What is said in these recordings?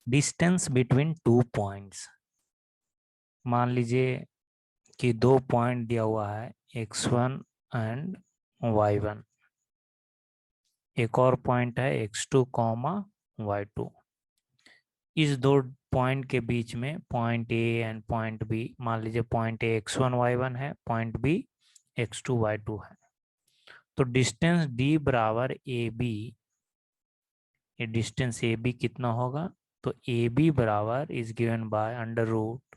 Distance between two points. मान लीजिए कि दो पॉइंट दिया हुआ है x1 एंड y1, एक और पॉइंट है x2 कॉमा y2। इस दो पॉइंट के बीच में point A and point B, मान लीजिए पॉइंट ए x1 y1 है, पॉइंट बी x2 y2 है। तो डिस्टेंस d बराबर ए बी, ये डिस्टेंस ए बी कितना होगा? तो ए बी बराबर is given by under root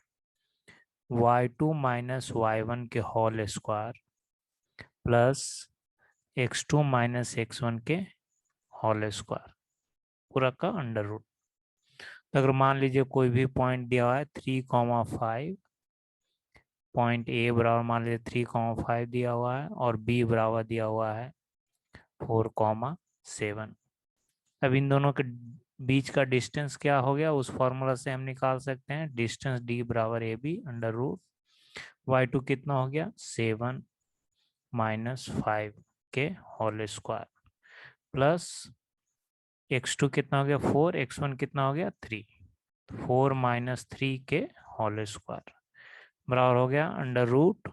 y2 minus y1 के whole square plus x2 minus x1 के होल स्क्वायर, पूरा का अंडर रूट। तो अगर मान लीजिए कोई भी पॉइंट दिया हुआ है 3,5, पॉइंट ए बराबर मान लीजिए 3,5 दिया हुआ है और बी बराबर दिया हुआ है 4,7। अब इन दोनों के बीच का डिस्टेंस क्या हो गया, उस फॉर्मूला से हम निकाल सकते हैं। डिस्टेंस डी बराबर A be under root y2 कितना हो गया 7 माइनस 5 के होल स्क्वायर प्लस x2 कितना हो गया 4, x1 कितना हो गया 3, 4 माइनस 3 के होल स्क्वायर बराबर हो गया अंडर रूट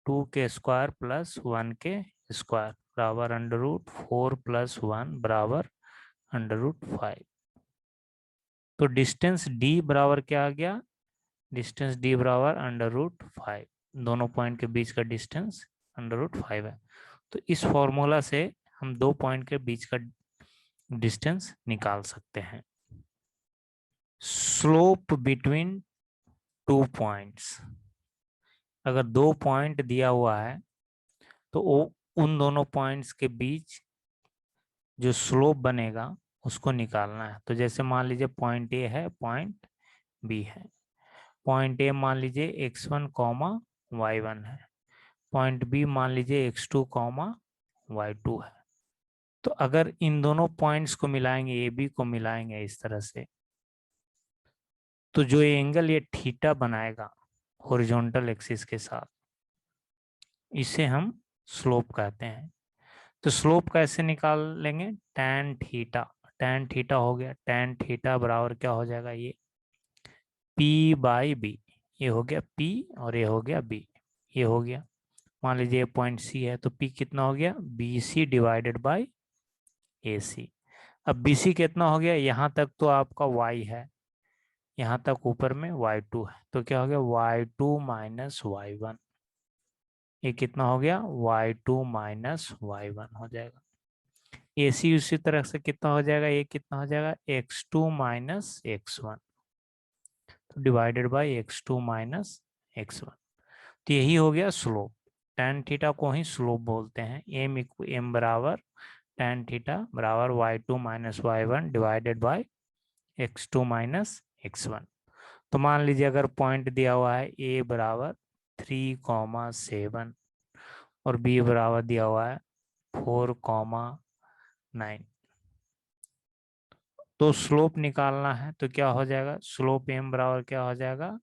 2 के स्क्वायर प्लस 1 के स्क्वायर बराबर अंडर रूट 4 प्लस 1 बराबर अंडर रूट 5। तो डिस्टेंस d बराबर क्या आ गया? डिस्टेंस d बराबर अंडर रूट 5, दोनों पॉइंट के बीच का डिस्टेंस अंडर रूट 5 है। तो इस फॉर्मूला से हम दो पॉइंट के बीच का डिस्टेंस निकाल सकते हैं। स्लोप बिटवीन टू पॉइंट्स, अगर दो पॉइंट दिया हुआ है तो वो उन दोनों पॉइंट्स के बीच जो स्लोप बनेगा उसको निकालना है। तो जैसे मान लीजिए पॉइंट ए है, पॉइंट बी है। पॉइंट ए मान लीजिए x1 कॉमा y1 है, पॉइंट बी मान लीजिए x2 कॉमा y2 है। तो अगर इन दोनों पॉइंट्स को मिलाएंगे, ए बी को मिलाएंगे इस तरह से, तो जो एंगल ये थीटा बनाएगा हॉरिजॉन्टल एक्सिस के साथ, इसे हम स्लोप कहते हैं। तो स्लोप कैसे निकाल लेंगे? tan थीटा, tan थीटा हो गया, tan थीटा बराबर क्या हो जाएगा, ये p बाई बी, ये हो गया p और ये हो गया b, ये हो गया। मान लीजिए पॉइंट सी है तो p कितना हो गया बी सी डिवाइडेड बाई ए सी। अब बी सी कितना हो गया, यहाँ तक तो आपका y है, यहाँ तक ऊपर में y2 है, तो क्या हो गया y2 माइनस y1, ये कितना हो गया y2 माइनस y1 हो जाएगा। ए सी उसी तरह से कितना हो जाएगा, ये कितना हो जाएगा x2 माइनस x1, तो divided by x2 minus x1। तो यही हो गया स्लोप। tan थीटा को ही स्लोप बोलते हैं। m बराबर tan थीटा बराबर y2 minus y1 divided by x2 minus x1। तो मान लीजिए अगर पॉइंट दिया हुआ है a बराबर 3,7 और b बराबर दिया हुआ है 4,9, तो स्लोप निकालना है तो क्या हो जाएगा, स्लोप m बराबर क्या हो जाएगा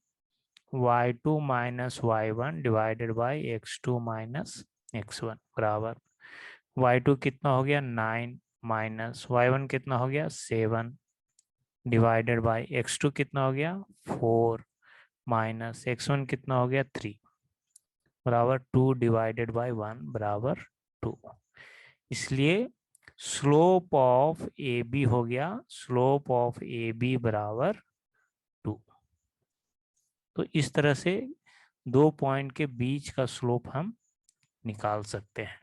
y2 minus y1 divided by x2 minus x1 बराबर y2 कितना हो गया 9 माइनस y1 कितना हो गया 7 डिवाइडेड बाई x2 कितना हो गया 4 माइनस x1 कितना हो गया 3 बराबर 2 डिवाइडेड बाई 1 बराबर 2। इसलिए स्लोप ऑफ ए बी हो गया, स्लोप ऑफ ए बी बराबर 2। तो इस तरह से दो पॉइंट के बीच का स्लोप हम निकाल सकते हैं।